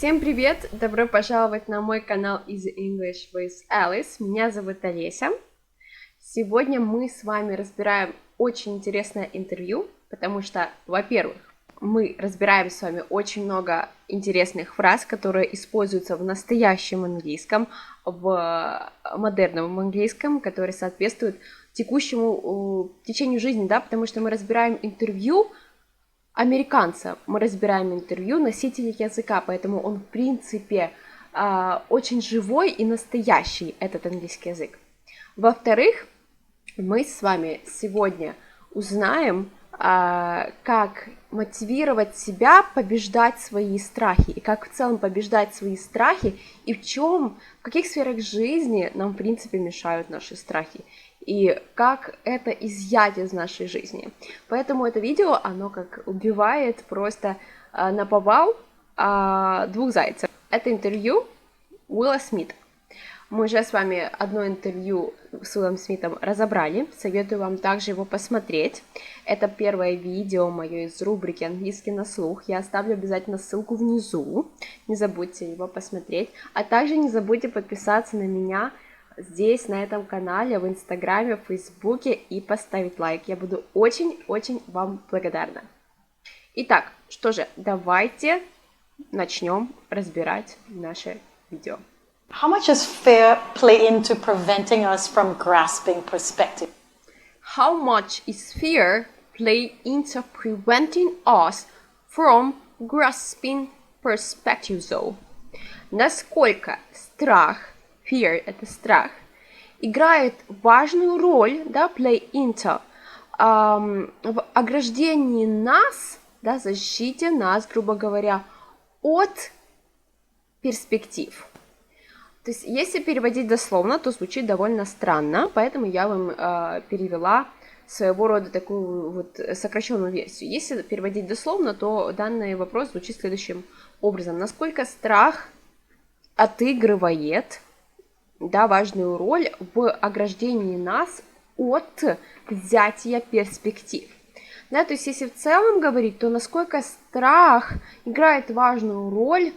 Всем привет! Добро пожаловать на мой канал Easy English with Alice. Меня зовут Олеся. Сегодня мы с вами разбираем очень интересное интервью, потому что, во-первых, мы разбираем с вами очень много интересных фраз, которые используются в настоящем английском, в модерном английском, которые соответствуют текущему течению жизни, да, потому что мы разбираем интервью американца, мы разбираем интервью носителя языка, поэтому он, в принципе, очень живой и настоящий, этот английский язык. Во-вторых, мы с вами сегодня узнаем, как мотивировать себя побеждать свои страхи, и как в целом побеждать свои страхи, и в каких сферах жизни нам, в принципе, мешают наши страхи, и как это изъять из нашей жизни. Поэтому это видео, оно как убивает просто наповал двух зайцев. Это интервью Уилла Смита. Мы уже с вами одно интервью с Уиллом Смитом разобрали, советую вам также его посмотреть. Это первое видео мое из рубрики «Английский на слух». Я оставлю обязательно ссылку внизу, не забудьте его посмотреть. А также не забудьте подписаться на меня здесь, на этом канале, в Инстаграме, в Фейсбуке и поставить лайк. Я буду очень-очень вам благодарна. Итак, что же, давайте начнем разбирать наше видео. How much does fear play into preventing us from grasping perspective? How much is fear play into preventing us from grasping perspective, though? Насколько страх, fear – это страх, играет важную роль, да, play into, в ограждении нас, да, защите нас, грубо говоря, от перспектив. То есть, если переводить дословно, то звучит довольно странно, поэтому я вам перевела своего рода такую вот сокращенную версию. Если переводить дословно, то данный вопрос звучит следующим образом. Насколько страх отыгрывает, да, важную роль в ограждении нас от взятия перспектив. Да, то есть, если в целом говорить, то насколько страх играет важную роль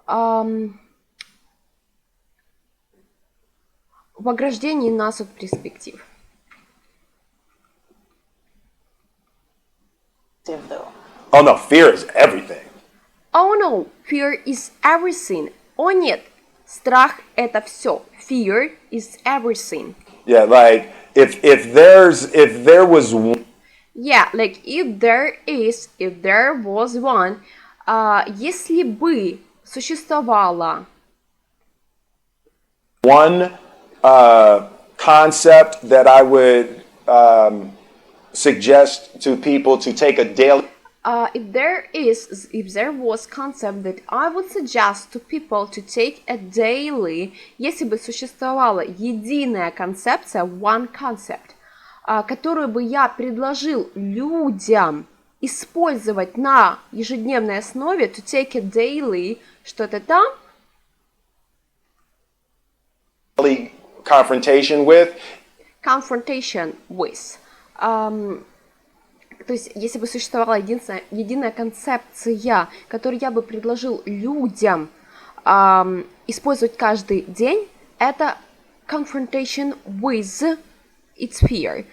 в ограждении нас от перспектив. Oh no, fear is everything. Oh no, fear is everything. О нет, страх это все. Fear is everything. Yeah, like if there was one. Yeah, like if there was one, если бы существовало One concept that I would suggest to people to take a daily. If there was concept that I would suggest to people to take a daily, если бы существовала единая концепция, one concept, которую бы я предложил людям использовать на ежедневной основе, to take a daily, что-то там, Confrontation with. То есть, если бы существовала единая концепция, которую я бы предложил людям использовать каждый день, это confrontation with its fear.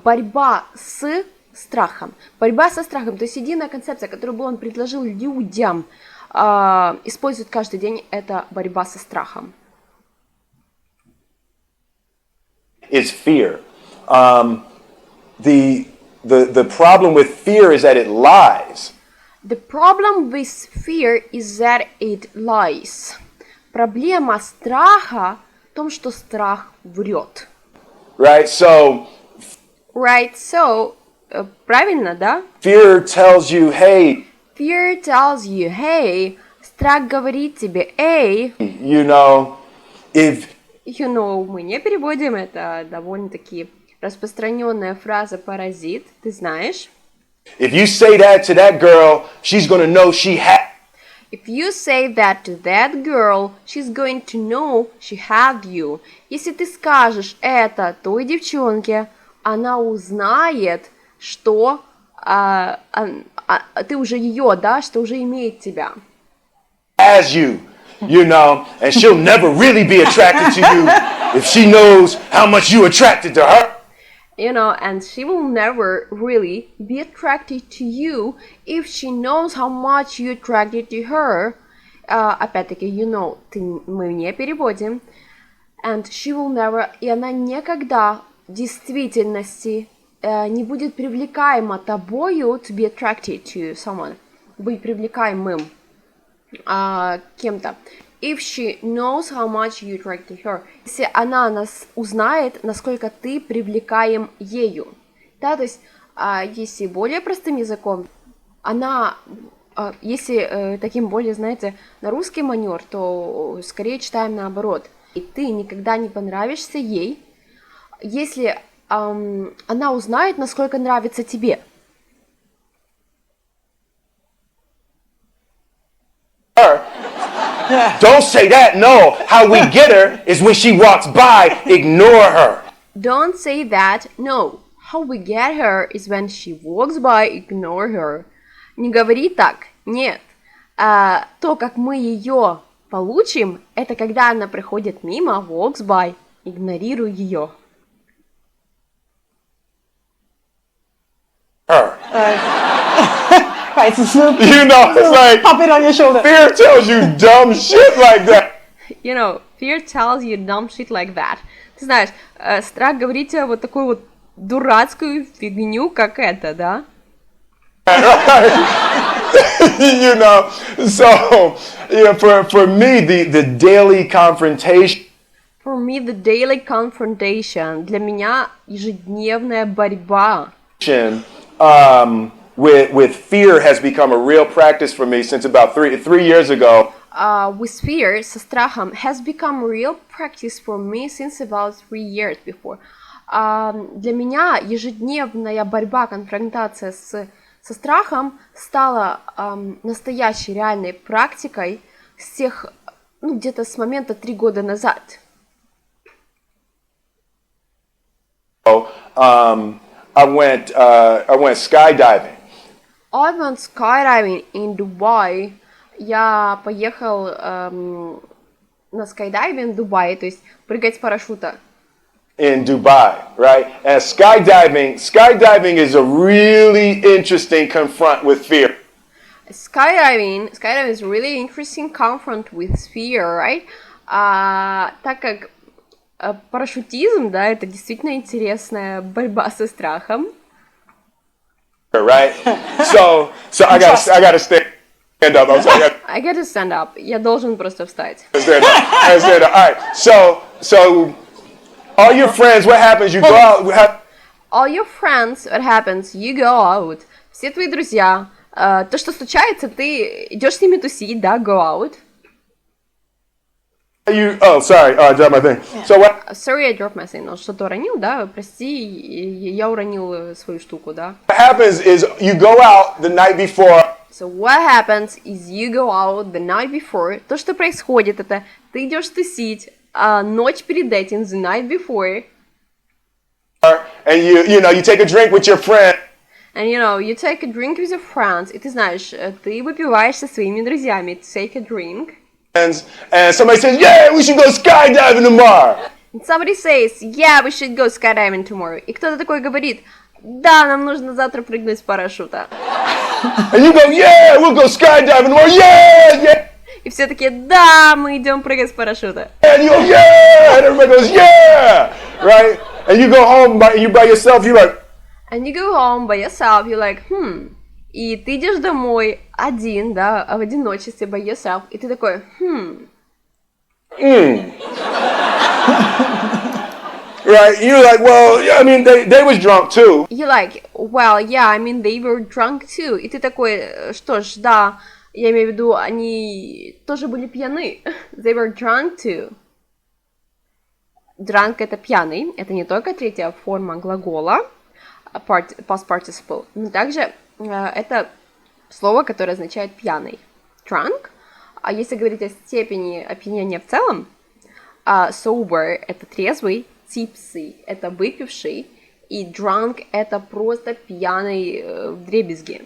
Борьба с страхом. Борьба со страхом. То есть, единая концепция, которую бы он предложил людям использовать каждый день, это борьба со страхом. Is fear. The problem with fear is that it lies. The problem with fear is that it lies. Проблема страха в том, что страх врет. Right, so. Правильно, да? Fear tells you, hey. Fear tells you, hey. Страх говорит тебе, эй. You know, мы не переводим, это довольно-таки распространенная фраза «паразит», ты знаешь. If you say that to that girl, she's gonna know she had. If you say that to that girl, she's going to know she had you. Если ты скажешь это той девчонке, она узнает, что ты уже ее, да, что уже имеет тебя. has you, you know, and she'll never really be attracted to you if she knows how much you attracted to her. You know, and she will never really be attracted to you if she knows how much you attracted to her. Опять-таки, you know, мы не переводим. And she will never, и она никогда в действительности не будет привлекаема тобою to be attracted to someone, быть привлекаемым кем-то. If she knows how much you attract to her. Если она узнает, насколько ты привлекаем ею. Да, то есть, если более простым языком, она, если таким более, знаете, на русский манер, то скорее читаем наоборот. И ты никогда не понравишься ей, если она узнает, насколько нравится тебе. Don't say that, no. How we get her is when she walks by, ignore her. Don't say that, no. How we get her is when she walks by, ignore her. Не говори так, нет. То, как мы ее получим, это когда она проходит мимо, walks by, игнорируй ее. Her. Right, so You know, it's like, pop it on your shoulder. fear tells you dumb shit like that. You know, fear tells you dumb shit like that. Ты знаешь, страх говорит тебе вот такую вот дурацкую фигню, как это, да? You know, so, yeah, for me, the daily confrontation. For me, the daily confrontation. Для меня ежедневная борьба. With fear has become a real practice for me since about three years ago. With fear, со страхом, has become real practice for me since about 3 years before. Для меня ежедневная борьба, конфронтация со страхом стала настоящей реальной практикой с тех, где-то с момента 3 года назад. I went skydiving. I went skydiving in Dubai. Я поехал на скайдайвинг в Дубае, то есть прыгать с парашюта. In Dubai, right? And skydiving is a really interesting confront with fear. Skydiving is really interesting confront with fear, right? Так как парашютизм, да, это действительно интересная борьба со страхом. Right? So I gotta stand up. I'm sorry. I gotta stand up. Я должен просто встать. Stand up. All right. So all your friends, what happens? You go out. All your friends, what happens? You go out. Все твои друзья. То, что случается, ты идешь с ними тусить, да, go out. Sorry, I dropped my thing. So what? Sorry, I dropped my thing. Он что-то уронил, да? Прости, я уронил свою штуку, да? What happens is you go out the night before. So what happens is you go out the night before. То, что происходит, это ты идешь тусить ночь перед этим, the night before. And you take a drink with your friend. And you take a drink with your friends. И ты знаешь, ты выпиваешь со своими друзьями. Take a drink. And somebody says, yeah, we should go skydiving tomorrow. And somebody says, yeah, we should go skydiving tomorrow. И кто-то такой говорит, да, нам нужно завтра прыгнуть с парашюта. And you go, yeah, we'll go skydiving tomorrow, yeah. И все такие, да, мы идем прыгать с парашюта. And you go, yeah, and everybody goes, yeah, right? And you go home by yourself, you're like. And you go home by yourself, you're like, И ты идешь домой один, да, в одиночестве, by yourself, и ты такой, Right, you're like, well, I mean, they was drunk too. You're like, well, yeah, I mean, they were drunk too. И ты такой, что ж, да, я имею в виду, они тоже были пьяны. They were drunk too. Drunk — это пьяный, это не только третья форма глагола, past participle, но также это слово, которое означает пьяный. Drunk. А если говорить о степени опьянения в целом, sober — это трезвый, tipsy — это выпивший, и drunk — это просто пьяный вдребезги.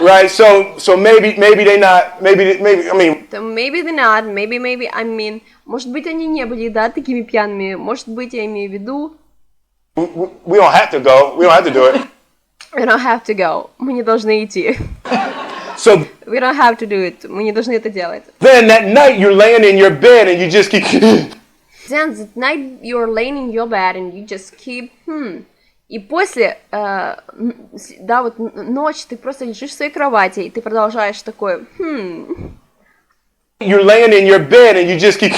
Right? So maybe they not, maybe, I mean, So maybe they're not, maybe, I mean, может быть, они не были, да, такими пьяными, может быть, я имею в виду... we don't have to go. We don't have to do it. We don't have to go. Мы не должны идти. So We don't have to do it. Мы не должны это делать. then that night you're laying in your bed and you just keep Then that night you're laying in your bed and you just keep И после, да, вот ночь, ты просто лежишь в своей кровати, и ты продолжаешь такой You're laying in your bed and you just keep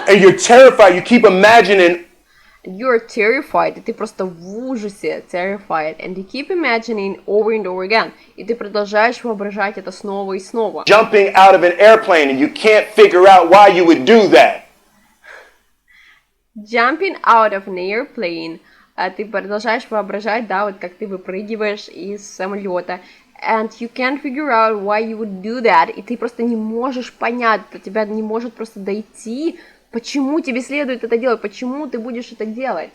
and you're terrified. You keep imagining You're terrified, и ты просто в ужасе, terrified, and you keep imagining over and over again. И ты продолжаешь воображать это снова и снова. jumping out of an airplane and you can't figure out why you would do that. Jumping out of an airplane. Ты продолжаешь воображать, да, вот как ты выпрыгиваешь из самолета. And you can't figure out why you would do that. И ты просто не можешь понять, до тебя не может просто дойти, почему тебе следует это делать, почему ты будешь это делать.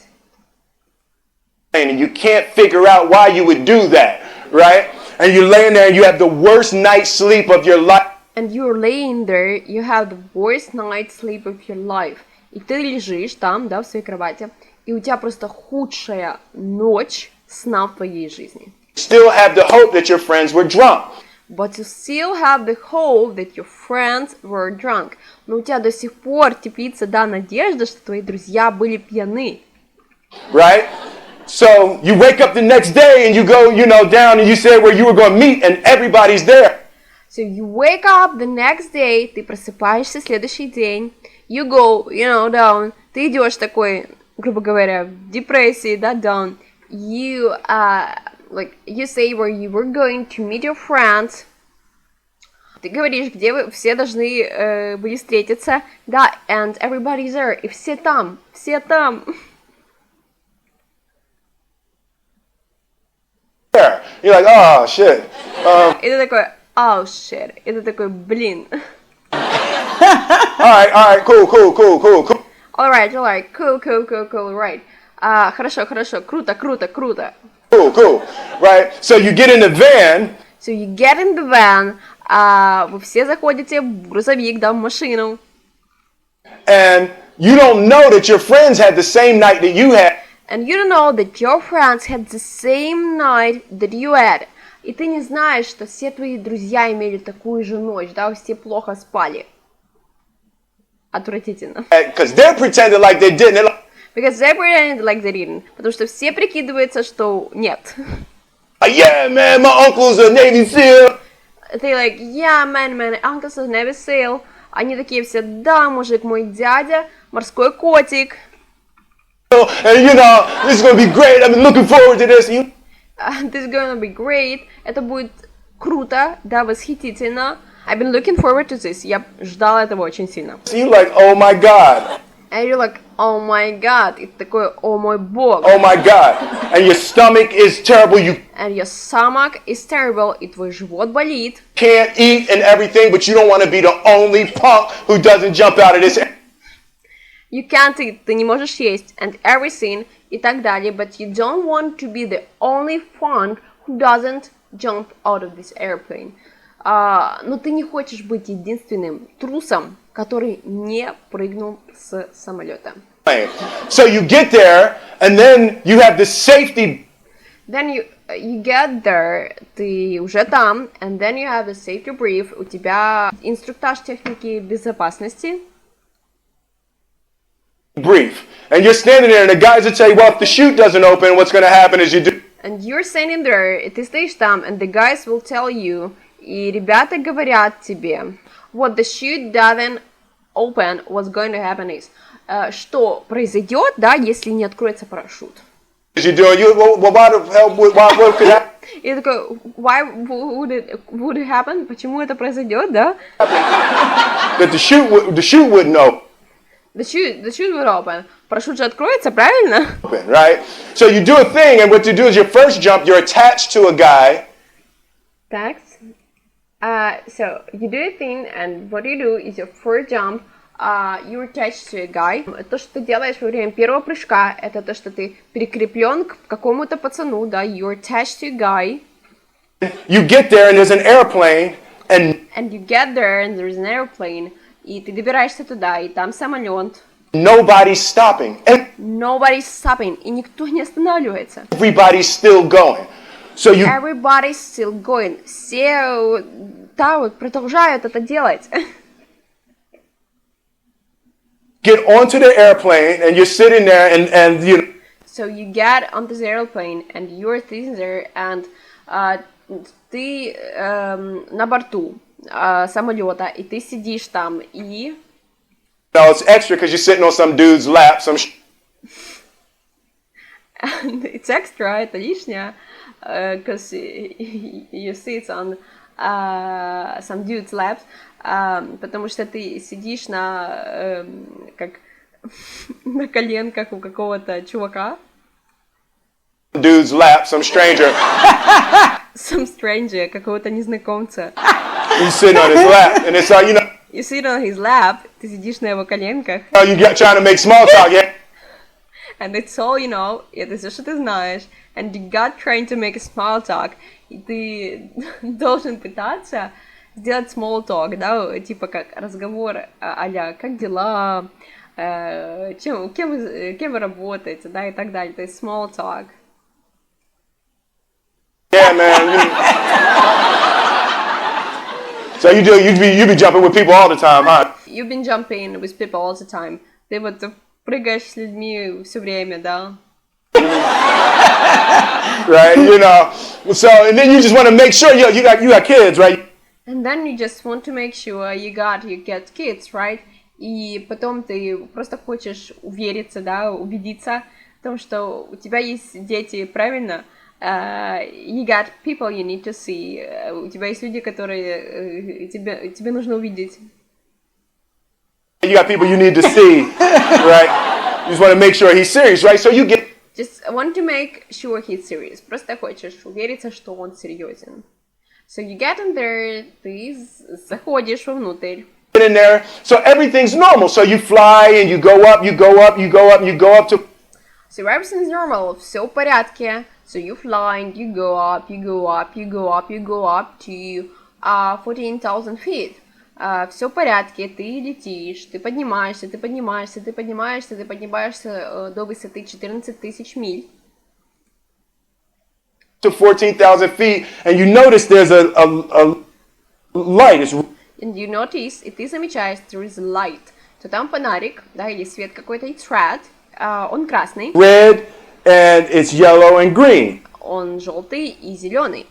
And you can't figure out why you would do that, right? And you're laying there and you have the worst night's sleep of your life. And you're laying there, you have the worst night's sleep of your life. И ты лежишь там, да, в своей кровати, и у тебя просто худшая ночь сна в твоей жизни. Still have the hope that your friends were drunk. But you still have the hope that your friends were drunk. Но у тебя до сих пор теплится, да, надежда, что твои друзья были пьяны. Right? So you wake up the next day and you go, down and you say where you were going to meet and everybody's there. So you wake up the next day, ты просыпаешься следующий день, you go, down, ты идешь такой, грубо говоря, в депрессии, да, down, you say where you were going to meet your friends, ты говоришь, где вы все должны были встретиться, да, and everybody's there, и все там. You're like, oh, shit. И ты такой, oh, shit, и ты такой, блин. All right, cool. Alright, cool, right. Хорошо, круто. Cool, right? So you get in the van. So you get in the van, вы все заходите в грузовик, да, в машину. And you don't know that your friends had the same night that you had. And you don't know that your friends had the same night that you had. И ты не знаешь, что все твои друзья имели такую же ночь, да, все плохо спали. Отвратительно. Because they're pretending like they didn't. Because they pretended like they didn't. Потому что все прикидываются, что нет. Yeah, man, my uncle's a Navy SEAL. They like, yeah, man, my uncle's a Navy SEAL. Они такие все, да, мужик, мой дядя, морской котик. And this is gonna be great. I've been looking forward to this. This is gonna be great. Это будет круто, да, восхитительно. I've been looking forward to this. Я ждала этого очень сильно. So you're like, oh my God. And you're like, oh my God. И ты такой, о мой бог. Oh my God. And your stomach is terrible. You And your stomach is terrible. И твой живот болит. can't eat and everything, but you don't want to be the only punk who doesn't jump out of this. You can't eat. Ты не можешь есть. And everything. И так далее. But you don't want to be the only punk who doesn't jump out of this airplane. Но ты не хочешь быть единственным трусом, который не прыгнул с самолета. So you get there, and then you have the safety. Then you get there, ты уже там, and then you have the safety brief. У тебя инструктаж техники безопасности. Brief. And you're standing there, and the guys will tell you, well, if the chute doesn't open, what's going to happen is you do. And you're standing there, и ты стоишь там, and the guys will tell you, и ребята говорят тебе, what the chute doesn't open, what's going to happen is, что произойдет, да, если не откроется парашют. You do. Why the hell? What could happen? И такой, why would it happen? Почему это произойдет, да? That the chute wouldn't open. The chute would open. Парашют же откроется, правильно? Right? So you do a thing, and what you do is your first jump, you're attached to a guy. Так. So you do a thing, and what you do is your first jump, you're attached to a guy. То, что ты делаешь во время первого прыжка, это то, что ты прикреплен к какому-то пацану, да, you're attached to a guy. You get there and there's an airplane and And you get there and there's an airplane. И ты добираешься туда, и там самолет. nobody's stopping. Nobody's stopping. И никто не останавливается. Everybody's still going. So you Everybody's still going. Все вот продолжают это делать. get onto the airplane and you're sitting there and you So you get onto the airplane and you're sitting there and ты на борту самолета, и ты сидишь там, и... know, it's extra because you're sitting on some dude's lap, It's extra, это лишнее, because you sit on some dude's laps, потому что ты сидишь на, как, на коленках у какого-то чувака. dude's lap, some stranger. Some stranger, какого-то незнакомца. You sitting on his lap, and it's you know. You sit on his lap, ты сидишь на его коленках. You get trying to make small talk, yeah. And it's all you know, и это все, что ты знаешь. And you got trying to make a small talk. И ты должен пытаться сделать small talk, да, типа как разговор а-ля «как дела?», кем вы работаете, да, и так далее. То есть small talk. Yeah, man. So you be jumping with people all the time, huh? You've been jumping with people all the time. Ты вот прыгаешь с людьми все время, да? Right, you know. So and then you just want to make sure you got kids, right? And then you just want to make sure you get kids, right? И потом ты просто хочешь увериться, да, убедиться в том, что у тебя есть дети, правильно? You got people you need to see. У тебя есть люди, которые тебе нужно увидеть. You got people you need to see, right? You just want to make sure he's serious, right? So you get. Just want to make sure he's serious. Просто хочешь увериться, что он серьезен. So you get in there, ты заходишь вовнутрь. In there, so everything's normal. So you fly and you go up, you go up, you go up, you go up to. So everything's normal, все в порядке. So you fly and you go up, you go up, you go up, you go up to 14,000 feet. Все в порядке, ты летишь, ты поднимаешься, ты поднимаешься, ты поднимаешься, ты поднимаешься до высоты 14 тысяч миль. To 14,000 feet, and you notice there's a light. It's And you notice, и ты замечаешь, there is a light. То там фонарик, да, или свет какой-то, it's red, он красный. red, and it's yellow and green. Он желтый и зеленый.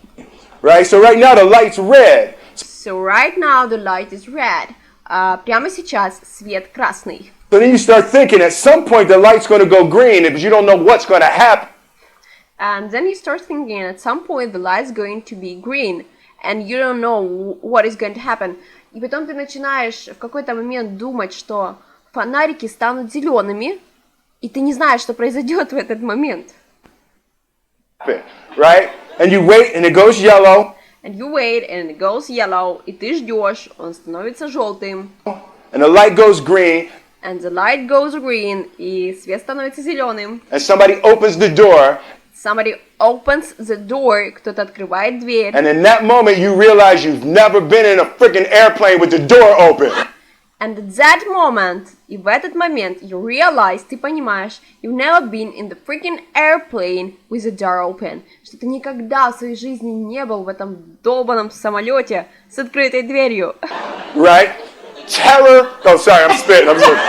Right? So right now the light's red. So right now the light is red. Прямо сейчас свет красный. So then you start thinking at some point the light's going to go green, but you don't know what's going to happen. And then you start thinking at some point the light's going to be green, and you don't know what is going to happen. И потом ты начинаешь в какой-то момент думать, что фонарики станут зелеными, и ты не знаешь, что произойдет в этот момент. Right? And you wait and it goes yellow. And you wait, and it goes yellow, и ты ждешь, он становится желтым. And the light goes green. And the light goes green, и свет становится зеленым. And somebody opens the door. Somebody opens the door, кто-то открывает дверь. And in that moment you realize you've never been in a freaking airplane with the door open. And at that moment, и в этот момент, you realize, ты понимаешь, you've never been in the freaking airplane with the door open. Что ты никогда в своей жизни не был в этом долбаном самолете с открытой дверью. Right? Terror. Oh, sorry, I'm spitting. I'm sorry.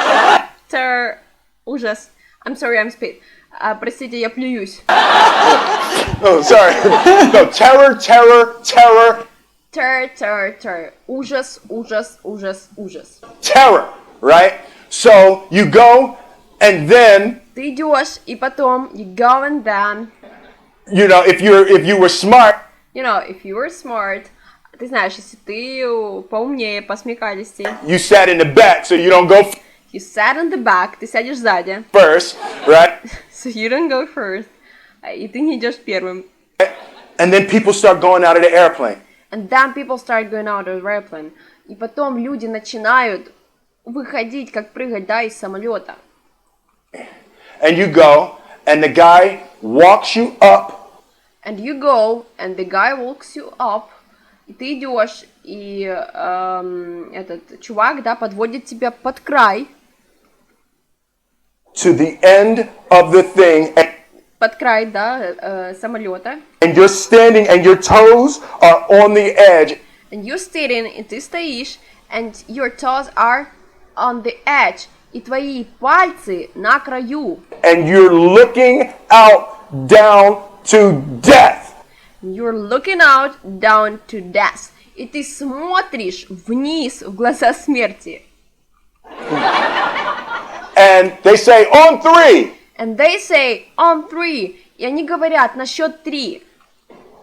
Terror. Ужас. I'm sorry, I'm spit. Простите, я плююсь. Oh, sorry. No, terror, terror, terror. Terror, terror, terror. Ужас, ужас, ужас, ужас. Terror, right? So you go and then Ты идешь, и потом you go and then, you know, if you were smart, you know, if you were smart, ты знаешь, если ты поумнее, посмекалистей, you sat in the back so you don't go you sat in the back, ты сядешь сзади, first, right? so you don't go first, и ты не идешь первым. And then people start going out of the airplane. And then people start going out of the airplane. И потом люди начинают выходить, как прыгать, да, из самолета. And you go, and the guy walks you up. And you go, and the guy walks you up. И ты идешь, и этот чувак, да, подводит тебя под край. To the end of the thing. Под край, да, самолета. And you're standing and your toes are on the edge. And you're sitting, и ты стоишь, and your toes are on the edge. И твои пальцы на краю. And you're looking out down to death. You're looking out down to death. И ты смотришь вниз в глаза смерти. And they say, on 3. And they say, on 3. И они говорят на счет 3.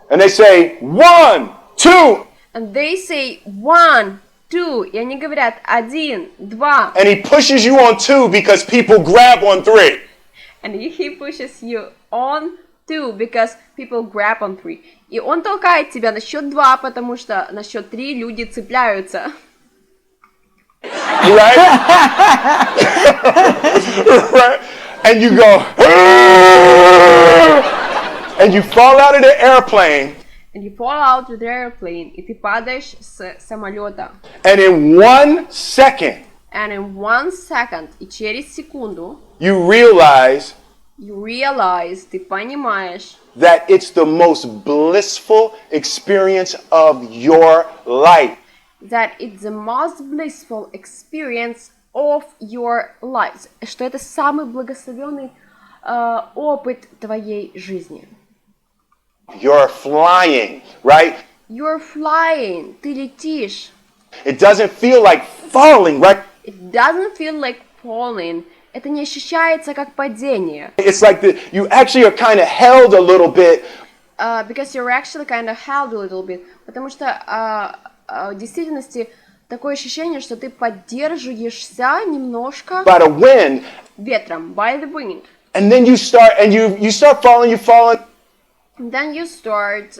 And they say, 1, 2. And they say, 1, 2. И они говорят 1, 2. And he pushes you on 2 because people grab on 3. And he pushes you on 2 because people grab on 3. И он толкает тебя на счет 2, потому что на счет 3 люди цепляются. Right? Right? And you go, and you fall out of the airplane. And you fall out of the airplane. И ты падаешь с самолета. And in 1 second, And in 1 second, и через секунду, you realize ты понимаешь, that it's the most blissful experience of your life. that it's the most blissful experience of your life, что это самый благословенный опыт твоей жизни. You're flying, right? You're flying, ты летишь. It doesn't feel like falling, right? It doesn't feel like falling. Это не ощущается как падение. It's like you actually are kind of held a little bit. Because you're actually kind of held a little bit. Потому что в действительности такое ощущение, что ты поддерживаешься немножко By the wind. Ветром, by the wind. And then you start falling, you fall. And then you start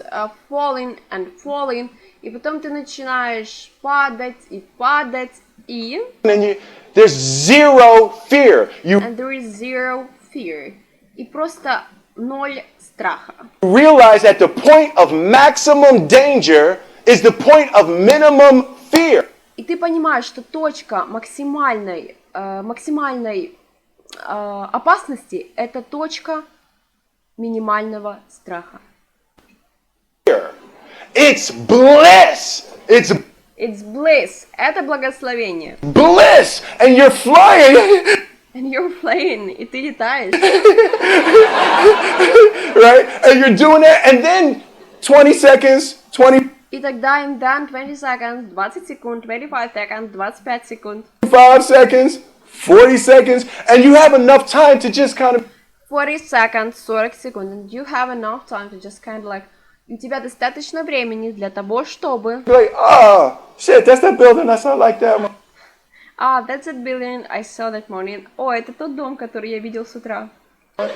falling and falling. И потом ты начинаешь падать и падать и... And there's zero fear. And there is zero fear. И просто ноль страха. You realize that the point of maximum danger is the point of minimum fear. И ты понимаешь, что точка максимальной опасности – это точка минимального страха. It's bliss. It's bliss. Это благословение. Bliss. And you're flying. And you're flying. И ты летаешь. Right? And you're doing it. And then 20 seconds, 20. И тогда in then 20 seconds, 20 секунд, 25 seconds, 25 секунд. 5 seconds, 40 seconds. And you have enough time to just kind of. 40 seconds, 40 секунд. And you have enough time to just kind of like... У тебя достаточно времени для того, чтобы... Like, oh, shit, that's that building I saw like that. That's that building I saw that morning. О, это тот дом, который я видел с утра. Oh, you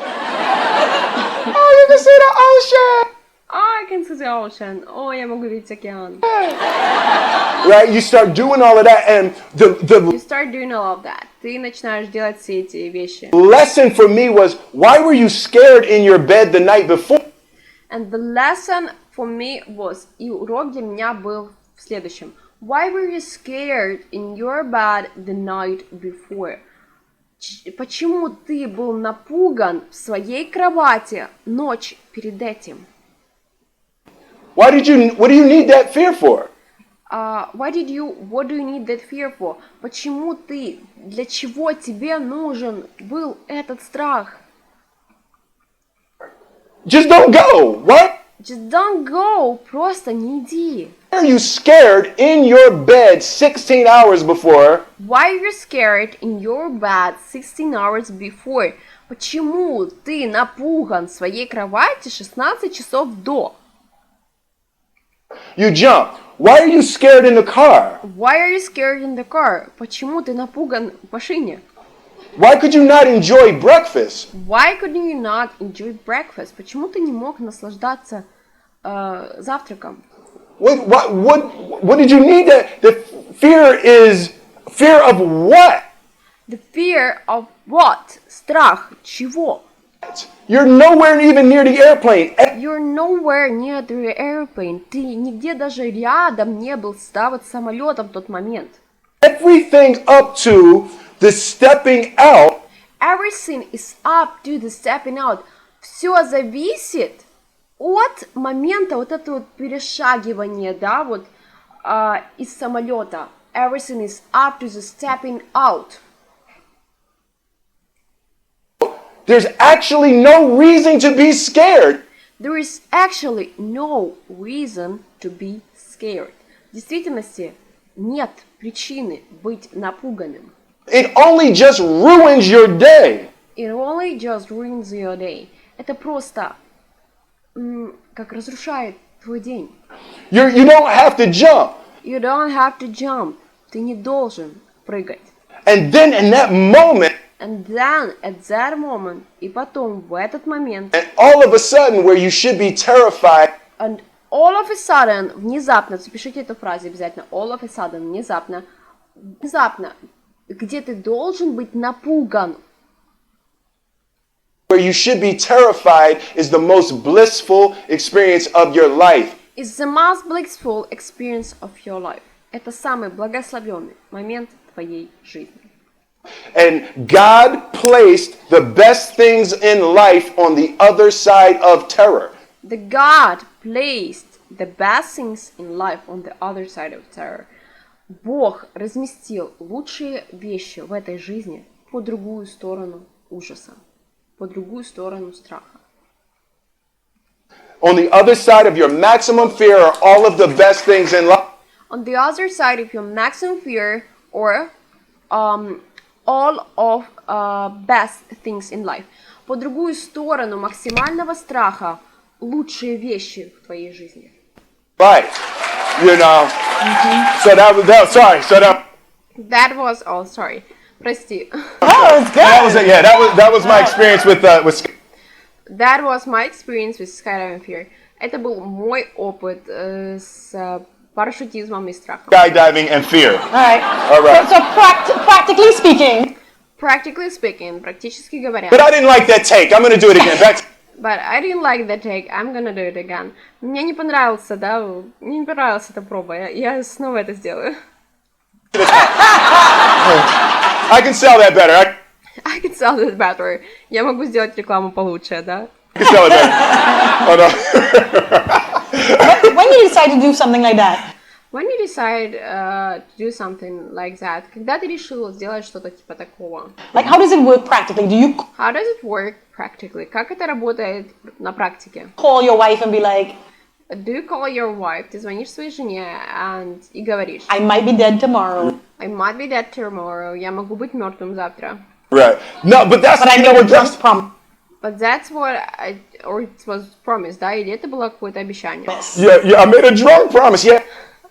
can see the ocean. I can see the ocean. О, я могу видеть океан. Right, you start doing all of that, and You start doing all of that. Ты начинаешь делать все эти вещи. lesson for me was, why were you scared in your bed the night before? And the lesson for me was, и урок для меня был в следующем. Why were you scared in your bed the night before? Почему ты был напуган в своей кровати ночь перед этим? What do you need that fear for? What do you need that fear for? Почему ты, для чего тебе нужен был этот страх? Just don't go. What? Just don't go. Просто не иди. Why are you scared in your bed 16 hours before? Why are you scared in your bed 16 hours before? Почему ты напуган в своей кровати 16 часов до? You jump. Why are you scared in the car? Why are you scared in the car? Почему ты напуган в машине? Why could you not enjoy breakfast? Why could you not enjoy breakfast? Почему ты не мог наслаждаться завтраком? What did you need that? The fear is fear of what? The fear of what? Страх чего? You're nowhere even near the airplane. You're nowhere near the airplane. Ты нигде даже рядом не был с самолетом в тот момент. Everything up to the stepping out. Everything is up to the stepping out. Все зависит от момента вот этого вот перешагивания, да, вот из самолета. Everything is up to the stepping out. There's actually no reason to be scared. There is actually no reason to be scared. В действительности нет причины быть напуганным. It only just ruins your day. It only just ruins your day. Это просто как разрушает твой день. You don't have to jump. You don't have to jump. Ты не должен прыгать. And then in that moment, And then at that moment, и потом в этот момент, and all of a sudden where you should be terrified, and all of a sudden, внезапно, запишите эту фразу обязательно, all of a sudden, внезапно, где ты должен быть напуган. where you should be terrified is the most blissful experience of your life. Is the most blissful experience of your life. Это самый благословенный момент твоей жизни. And God placed the best things in life on the other side of terror. The God placed the best things in life on the other side of terror. Бог разместил лучшие вещи в этой жизни по другую сторону ужаса, по другую сторону страха. On the other side of your maximum fear are all of the best things in life. On the other side of your maximum fear or all of best things in life. По другую сторону максимального страха лучшие вещи в твоей жизни. Right. You know. So That was all. Sorry. Прости. Oh, it's good. That was my experience with That was my experience with skydiving fear. Это был мой опыт с парашютизмом и страхом. skydiving and fear. All right. All right. So practically speaking. Practically speaking, практически говоря. But I didn't like that take. I'm going to do it again. But I didn't like the take. I'm gonna do it again. Мне не понравился, да? Мне не понравилась эта проба. Я снова это сделаю. I can sell that better. I can sell it better. Я могу сделать рекламу получше, да? I can sell it better. Oh, no. When you decide to do something like that? When you decide to do something like that, когда ты решил сделать что-то типа такого? Like, how does it work practically? Do you How does it work practically? Как это работает на практике? call your wife and be like, Do you call your wife? Ты звонишь своей жене и говоришь, I might be dead tomorrow, I might be dead tomorrow. Я могу быть мертвым завтра. Right. No, but that's but I you know made a what drunk that's promise. But that's what or it was promised, да? Или это было какое-то обещание? yeah, I made a drunk promise. Yeah.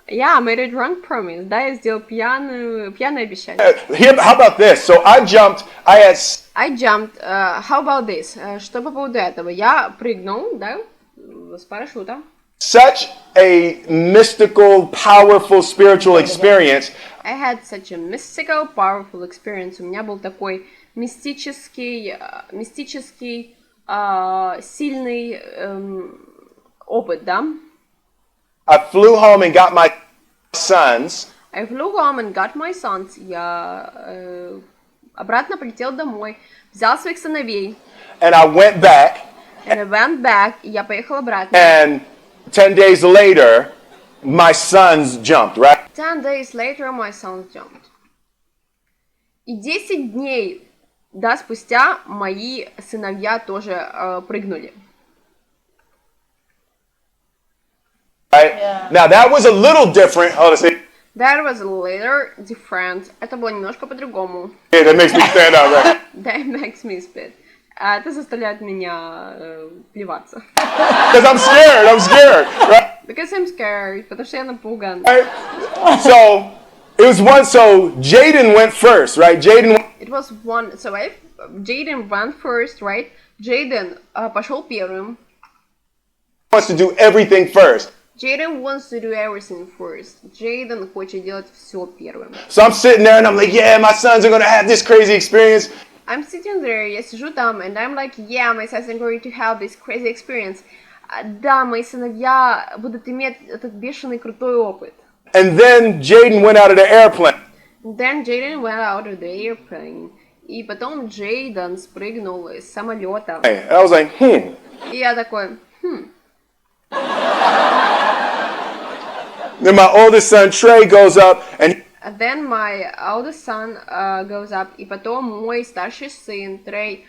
Yeah, I made a drunk promise. Да, я сделал пьяное обещание. Here, how about this? So I jumped. I jumped. How about this? Что по поводу этого? Я прыгнул, да, с парашюта. such a mystical, powerful, spiritual experience. I had such a mystical, powerful experience. У меня был такой мистический, сильный опыт, да? I flew home and got my sons. I flew home and got my sons. Я обратно полетел домой, взял своих сыновей. And I went back. And I went back. И я поехал обратно. And 10 days later, my sons jumped, right? 10 days later, my sons jumped. И 10 дней, да, спустя мои сыновья тоже прыгнули. Right? Yeah. Now that was a little different. Hold on a second. That was a little different. Это было немножко по-другому. Yeah, that makes me stand out, right? That makes me spit. Это заставляет меня плеваться. Because I'm scared, right? Because I'm scared, потому что я напуган. Right? So it was one. So Jaden went first, right? It was one. So Jaden went first, right? Jaden пошел первым. Wants to do everything first. Jaden wants to do everything first. Jaden хочет делать все первым. So I'm sitting there and I'm like, yeah, my sons are gonna have this crazy experience. I'm sitting there, я сижу там, and I'm like, yeah, my sons are going to have this crazy experience. Да, мои сыновья будут иметь этот бешеный крутой опыт. And then Jaden went out of the airplane. Then Jaden went out of the airplane. И потом Джейден спрыгнул из самолета. And I was like, И я такой, Then my oldest son Trey goes up and Then my eldest son goes up. И потом мой старший сын Трей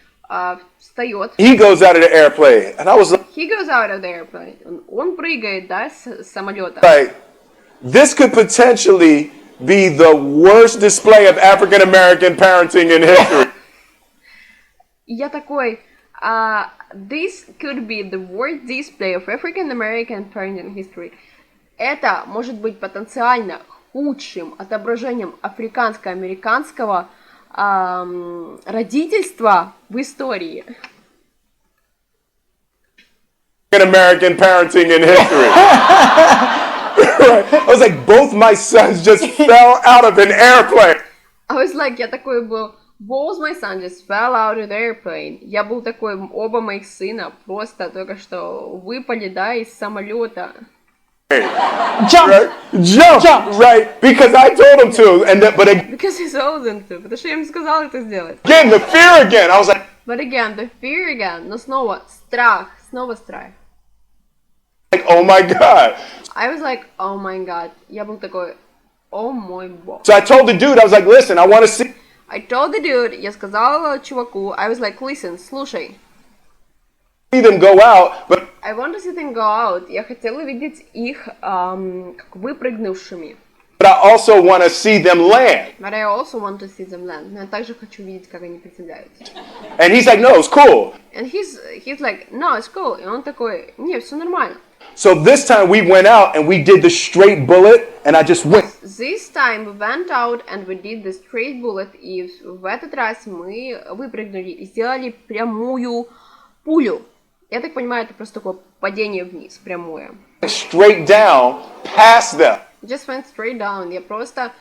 встает. he goes out of the airplane. And I was He goes out of the airplane. Он прыгает, да, с самолета. like, this could potentially be the worst display of African American parenting in history. И я такой, this could be the worst display of African American parenting history. Это может быть потенциально худшим отображением африканско-американского родительства в истории. American parenting in history. Right. I was like, both my sons just fell out of an airplane. I was like, я такой был, both my sons just fell out of the airplane. Я был такой, оба моих сына просто только что выпали, да, из самолета. Jump! Right? Jump! Right? Because I told him to. And then, but Because he told them to. Потому что я им сказала это сделать. again, the fear again. I was like, But again, the fear again. Но снова страх, снова страх. oh my God. I was like, oh my god. Я был такой, о мой бог. So I told the dude, I was like, listen, I want to see I told the dude, я сказала чуваку, I was like, listen, слушай, them go out, but I want to see them go out. Я хотела видеть их как выпрыгнувшими. I also want to see them land. But I also want to see them land. Но я также хочу видеть, как они приземляются. And he's like, no, it's cool. And he's like, no, it's cool. И он такой, не, все нормально. So this time we went out and we did the straight bullet and I just went. This time we went out and we did the straight bullet. И в этот раз мы выпрыгнули и сделали прямую пулю. Я так понимаю, это просто такое падение вниз, прямое. Straight down past them. Just went straight down. Я просто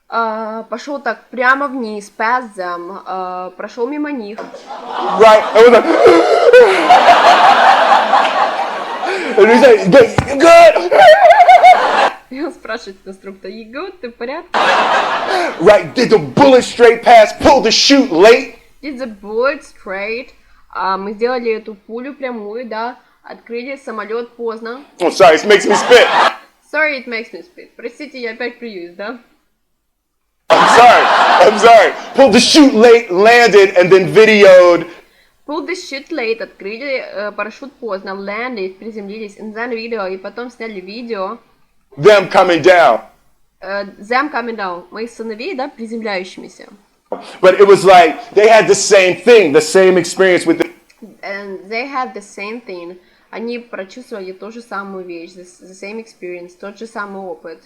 пошел так прямо вниз, past them, прошел мимо них. Right? It was like, and he's like, good. И он спрашивает инструктора, you good, ты в порядке? Right? Did the bullet straight pass, pulled the chute late. Did the bullet straight. Мы сделали эту пулю прямую, да, открыли самолет поздно. Oh, sorry, it makes me spit. Sorry, it makes me spit. Простите, я опять плююсь, да? I'm sorry. Pulled the chute late, landed, and then videoed. Pulled the chute late, открыли парашют поздно, landed, приземлились, and then video, и потом сняли видео. Them coming down. Them coming down, моих сыновей, да, приземляющимися. But it was like they had the same thing, the same experience with the. And they had the same thing. Они прочувствовали ту же самую вещь, the same experience, тот же самый опыт.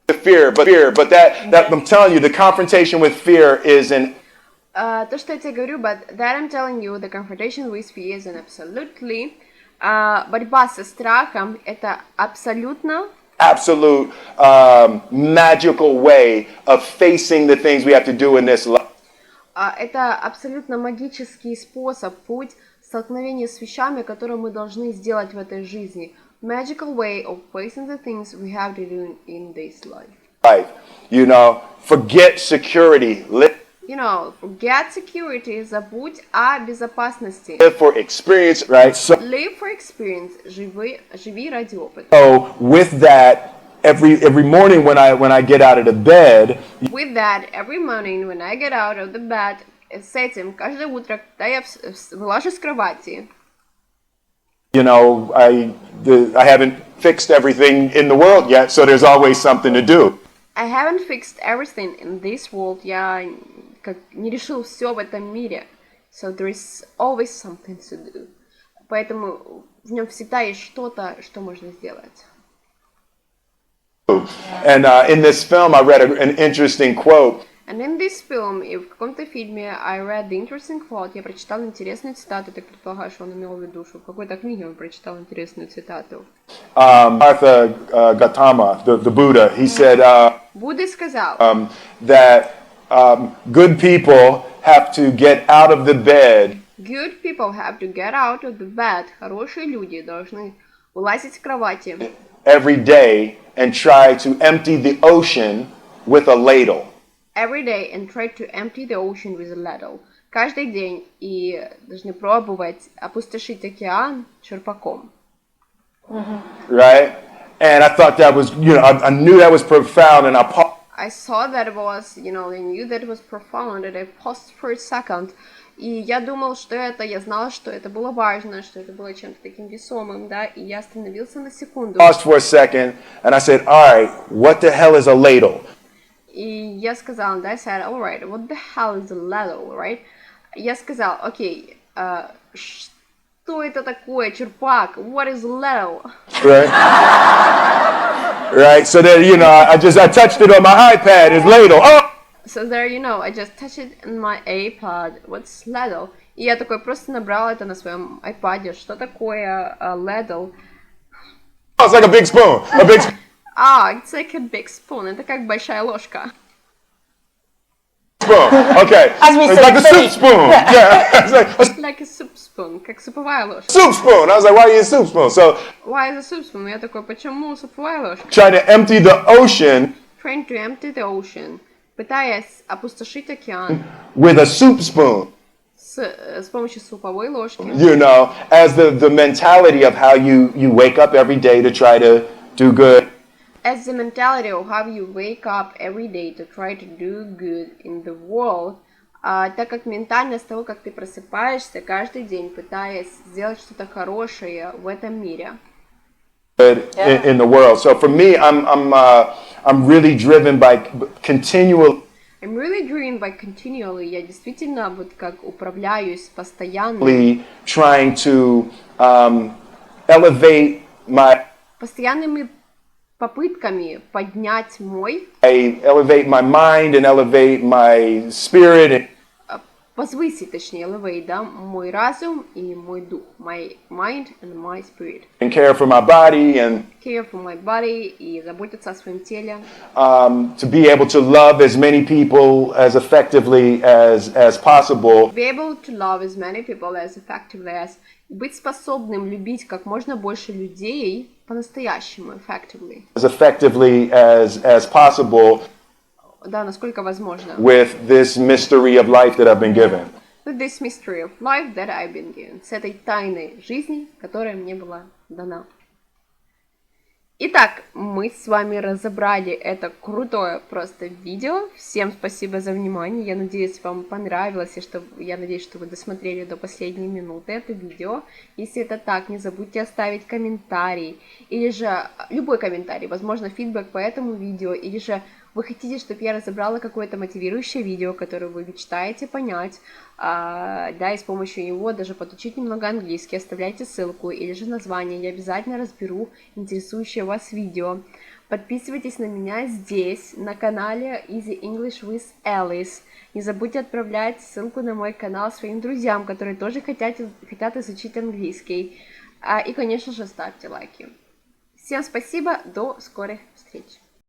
The fear, but that I'm telling you, the confrontation with fear is an. То, что я тебе говорю, but that I'm telling you, the confrontation with fear is an absolutely. Борьба со страхом — это абсолютно. Absolute magical way of facing the things we have to do in this life. Это абсолютно магический способ, путь столкновения с вещами, которые мы должны сделать в этой жизни. Magical way of facing the things we have to do in this life. You know, forget security. You know, forget security, забудь о безопасности. Live for experience, right? So Live for experience, живи ради опыта. with that, every morning when I get out of the bed. With that, every morning when I get out of the bed, с этим каждое утро, когда я вылажу с кровати. You know, I haven't fixed everything in the world yet, so there's always something to do. I haven't fixed everything in this world. Я как не решил все в этом мире. So there is always something to do. Поэтому в нем всегда есть что-то, что можно сделать. And in this film, I read an interesting quote. And in this film, и в каком-то фильме, I read the interesting quote. Я прочитал интересную цитату. Ты предполагаешь, что он имел в виду, что в какой-то книге он прочитал интересную цитату. Artha Gautama, the Buddha, he said Будда сказал, that good people have to get out of the bed Good people have to get out of the bed. Хорошие люди должны вылазить с кровати every day and try to empty the ocean with a ladle. every day and try to empty the ocean with a ladle. Каждый день и должны пробовать опустошить океан черпаком. Right? And I thought that was, I knew that was profound, and I saw that it was, I knew that it was profound, and I paused for a second. И я думал, что я знал, что это было важно, что это было чем-то таким весомым, да, и я остановился на секунду. paused for a second, and I said, all right, what the hell is a ladle? И я сказал, да, I said, all right, what the hell is a ladle, right? Я сказал, окей, что это такое, черпак? What is a ladle? Right? Right? So then, I touched it on my iPad, it's ladle. Oh! So there I just touched it on my iPad. What's ladle? И я такой просто набрал это на своем iPad. Что такое ladle? Oh, it's like a big spoon. A big It's like a big spoon. Это как большая ложка. spoon. Okay. As we It's say like in a soup Philly. spoon. Yeah. It's like a Like a soup spoon. Как суповая ложка. soup spoon. I was like, why are you a soup spoon? So, Why is a soup spoon? Я такой, почему суповая ложка? trying to empty the ocean Trying to empty the ocean. Пытаясь опустошить океан with a soup spoon. с помощью суповой ложки. As the mentality of how you wake up every day to try to do good. As the mentality of how you wake up every day to try to do good in the world, так как ментальность того, как ты просыпаешься каждый день, пытаясь сделать что-то хорошее в этом мире. In the world. So for me, I'm really driven by continual. I'm really driven by continually. Я действительно вот как управляюсь постоянно. Trying to elevate Постоянными попытками поднять elevate my mind and elevate my spirit. возвысить, точнее, elevate, да, мой разум и мой дух, my mind and my spirit. And care for my body and Care for my body и заботиться о своем теле. To be able to love as many people as effectively as possible. Be able to love as many people as effectively as. Быть способным любить как можно больше людей по-настоящему, effectively. As effectively as possible. Да, насколько возможно. With this mystery of life that I've been given. With this mystery of life that I've been given. С этой тайной жизни, которая мне была дана. Итак, мы с вами разобрали это крутое просто видео. Всем спасибо за внимание. Я надеюсь, вам понравилось, и я надеюсь, что вы досмотрели до последней минуты это видео. Если это так, не забудьте оставить комментарий, или же любой комментарий, возможно, фидбэк по этому видео, или же вы хотите, чтобы я разобрала какое-то мотивирующее видео, которое вы мечтаете понять, да, и с помощью него даже подучить немного английский, оставляйте ссылку или же название, я обязательно разберу интересующее вас видео. Подписывайтесь на меня здесь, на канале Easy English with Alice. Не забудьте отправлять ссылку на мой канал своим друзьям, которые тоже хотят изучить английский. И, конечно же, ставьте лайки. Всем спасибо, до скорых встреч!